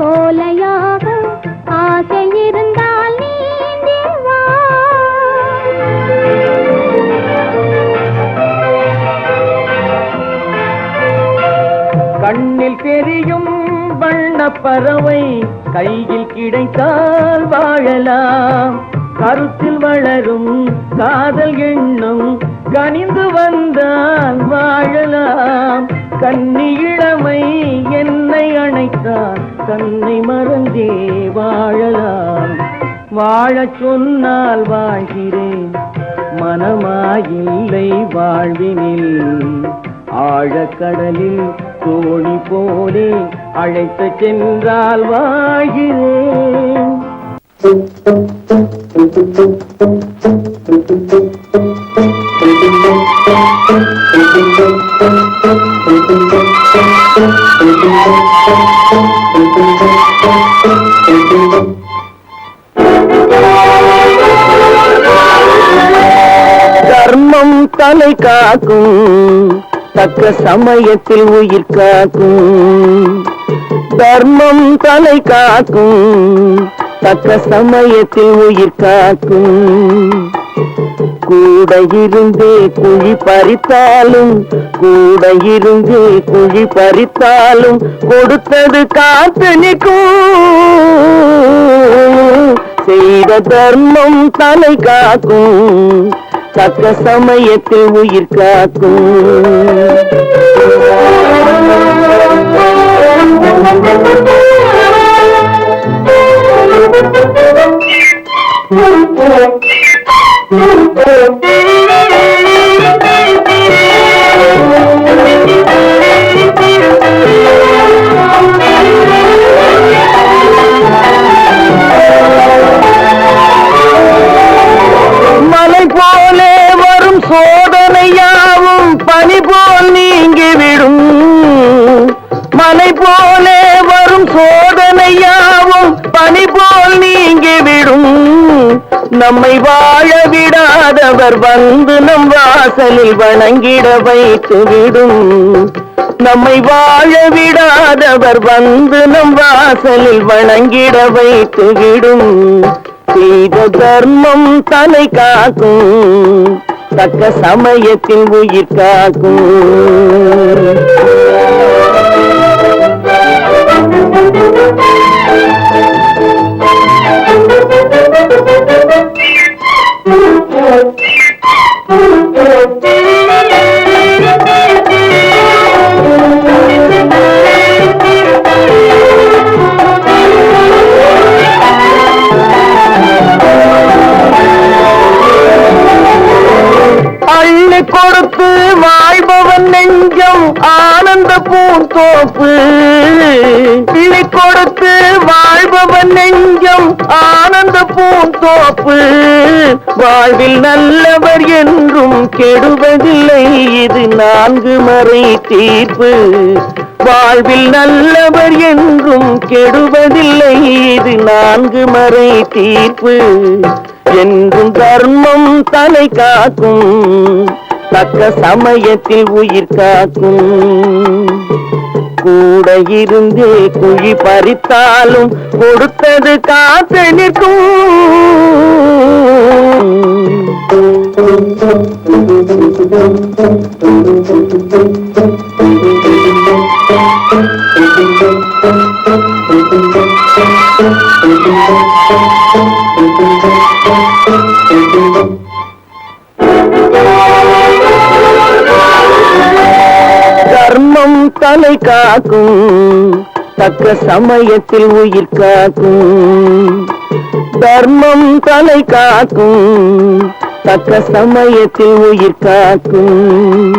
சோலையாக ஆசை இருந்தால் நீந்தி வா. கண்ணில் தெரியும் வண்ணப் பறவை கையில் கிடைத்தால் வாழலாம். கருத்தில் வளரும் காதல் எண்ணம் கனிந்து வந்தால் வாழலாம். கன்னி இளமை என்னை அணைத்தால் தன்னை மறந்தே வாழலாம். வாழச் சொன்னால் வாழ்கிறேன், மனமாயில்லை வாழ்வினில். ஆழக்கடலில் தோணி போலே அழைத்து சென்றால் வாழ்கிறேன். தர்மம் தலை காக்கும், தக்க சமயத்தில் உயிர் காக்கும். தர்மம் தலை காக்கும், தக்க சமயத்தில் உயிர் காக்கும். கூட இருந்தே குழி பறித்தாலும், கூட இருந்தே குழி பறித்தாலும் கொடுத்தது காத்து நிற்கும். செய்த தர்மம் தலை காக்கும், தக்க சமயத்தில் உயிர் காக்கும். மலை போலே வரும் சோதனையாவும் பனி போல் நீங்கிவிடும். மலை போலே வரும் சோதனையாவும் பனி போல் நீங்கிவிடும். நம்மை வாழ விடாதவர் வந்து நம் வாசலில் வணங்கிட வைத்துவிடும். நம்மை வாழ விடாதவர் வந்து நம் வாசலில் வணங்கிட வைத்துவிடும். செய்த தர்மம் தலை காக்கும், தக்க சமயத்தில் உயிர் காக்கும். கொடுத்து வாழ்பவன் நெஞ்சம் ஆனந்த பூந்தோப்பு. கிளி கொடுத்து வாழ்பவன் நெஞ்சம் ஆனந்த பூந்தோப்பு. வாழ்வில் நல்லவர் என்றும் கெடுவதில்லை, இது 4 மறை தீர்ப்பு. வாழ்வில் நல்லவர் என்றும் கெடுவதில்லை, இது 4 மறை தீர்ப்பு. என்றும் தர்மம் தலை காக்கும், தக்க சமயத்தில் உயிர் காக்கும். கூட இருந்தே குழி பறித்தாலும் கொடுத்தது காத்து நிற்கும். தர்மம் தலை காக்கும், தக்க சமயத்தில் உயிர் காக்கும். தர்மம் தலை காக்கும், தக்க சமயத்தில் உயிர் காக்கும்.